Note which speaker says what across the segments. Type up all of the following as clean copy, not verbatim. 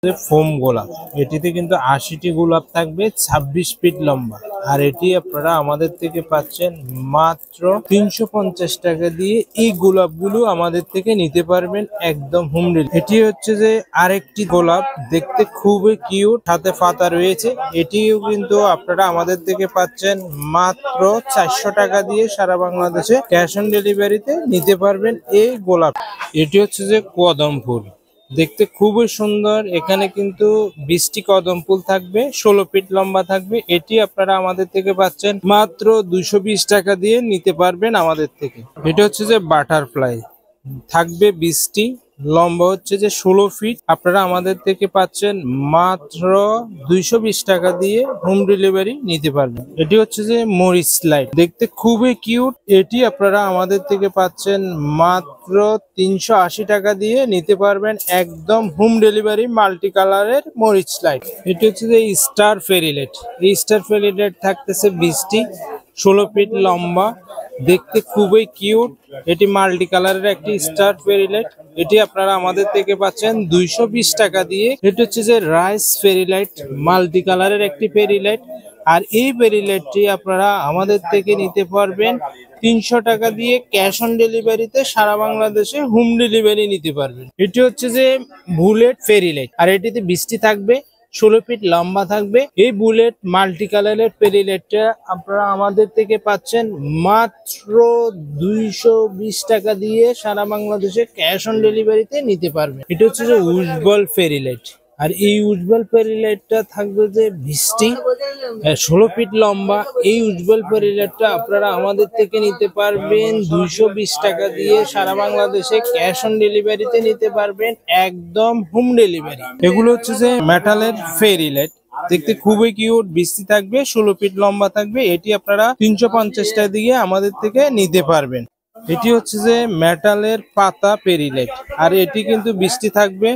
Speaker 1: Foam গোলাপ, এটিতে কিন্তু ৮০টি গোলাপ থাকবে, ২৬ ফিট লম্বা। আর এটি আপনারা আমাদের থেকে পাচ্ছেন মাত্র ৩৫০ টাকা দিয়ে। এই গোলাপগুলো আমাদের থেকে নিতে পারবেন একদম হোম ডেলিভারি। এটি হচ্ছে যে আরেকটি গোলাপ, দেখতে খুবই কিউট, হাতে পাতা রয়েছে। এটিও কিন্তু আপনারা আমাদের থেকে পাচ্ছেন মাত্র ৪০০ টাকা দিয়ে। সারা বাংলাদেশে ক্যাশ অন ডেলিভারিতে নিতে পারবেন এই গোলাপ। এটি হচ্ছে যে কদম ফুল, দেখতে খুবই সুন্দর। এখানে কিন্তু ২০টি কদম ফুল থাকবে, ১৬ ফিট লম্বা থাকবে। এটি আপনারা আমাদের থেকে পাচ্ছেন মাত্র ২২০ টাকা দিয়ে নিতে পারবেন আমাদের থেকে। এটা হচ্ছে যে বাটারফ্লাই, থাকবে ২০টি, লম্বা হচ্ছে যে ১৬ ফিট। আপনারা আমাদের থেকে পাচ্ছেন মাত্র ২২০ টাকা দিয়ে হোম ডেলিভারি নিতে পারবেন। এটি হচ্ছে যে মরিচ লাইট, দেখতে খুবই কিউট। এটি আপনারা আমাদের থেকে পাচ্ছেন মাত্র ৩৮০ টাকা দিয়ে নিতে পারবেন একদম হোম ডেলিভারি। মাল্টি কালারের মরিচ লাইট। এটি হচ্ছে যে স্টার ফেরি লাইট। এই স্টার ফেরি লাইট থাকতেছে ২০টি, ১৬ ফিট লম্বা, দেখতে খুবই কিউট। এটি মাল্টি কালারের একটি স্টার ফেরি লাইট। এটি আপনারা আমাদের থেকে পাচ্ছেন ২২০ টাকা দিয়ে। এটি হচ্ছে যে রাইস ফেরি লাইট, মাল্টি কালারের একটি ফেরি লাইট। আর এই ফেরি লাইটটি আপনারা আমাদের থেকে নিতে পারবেন ৩০০ টাকা দিয়ে ক্যাশ অন ডেলিভারিতে। সারা বাংলাদেশে হোম ডেলিভারি নিতে পারবেন। এটি হচ্ছে যে বুলেট ফেরি লাইট, আর এটিতে ২০টি থাকবে, ১৬ ফিট লম্বা থাকবে। এই বুলেট মাল্টি কালারের ফেরি লাইটটা আপনারা আমাদের থেকে পাচ্ছেন মাত্র ২২০ টাকা দিয়ে। সারা বাংলাদেশে ক্যাশ অন ডেলিভারিতে নিতে পারবেন। এটা হচ্ছে যে উজ্জ্বল ফেরি লাইট, আর এই উজ্জ্বল ফেরি লাইটটা থাকবে যে ২০টি, ১৬ ফিট লম্বা। এই উজ্জ্বল ফেরি লাইটটা আপনারা আমাদের থেকে নিতে পারবেন ২২০ টাকা দিয়ে। সারা বাংলাদেশে ক্যাশ অন ডেলিভারিতে নিতে পারবেন একদম হোম ডেলিভারি। এগুলো হচ্ছে যে মেটালের ফেরি লাইট, দেখতে খুবই কিউট, ২০টি থাকবে, ১৬ ফিট লম্বা থাকবে। এটি আপনারা ৩৫০ টাকা দিয়ে আমাদের থেকে নিতে পারবেন। এটি হচ্ছে যে মেটালের পাতা ফেরি লাইট, আর এটি কিন্তু ২০টি থাকবে,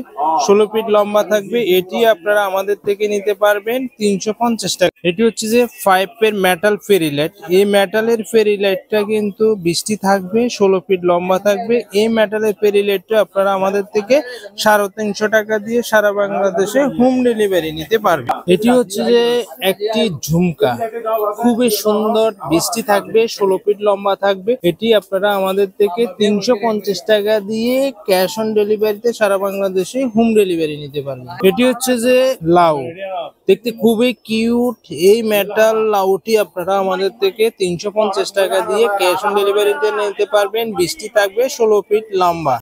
Speaker 1: ১৬ ফিট লম্বা থাকবে। এটি আপনারা আমাদের থেকে নিতে পারবেন ৩৫০ টাকা। এটি হচ্ছে যে 5 মেটাল ফেরি লাইট। এই মেটালের ফেরি লাইটটা কিন্তু ২০টি থাকবে, ১৬ ফিট লম্বা থাকবে। এই মেটালের ফেরি লাইটটা আপনারা আমাদের থেকে ৩৫০ টাকা দিয়ে সারা বাংলাদেশে হোম ডেলিভারি নিতে পারবেন। এটি হচ্ছে যে একটি ঝুমকা, খুবই সুন্দর, ২০টি থাকবে, ১৬ ফিট লম্বা থাকবে। এটি আপনারা আমাদের থেকে ৩৫০ টাকা দিয়ে ক্যাশ অন ডেলিভারিতে সারা বাংলাদেশে হোম ডেলিভারি নিতে পারবেন। এটি হচ্ছে যে লাউ, দেখতে খুবই কিউট। এই মেটাল লাউটি আপনারা আমাদের থেকে ৩৫০ টাকা দিয়ে ক্যাশ অন ডেলিভারিতে নিতে পারবেন। ২০টি থাকবে, ১৬ ফিট লম্বা।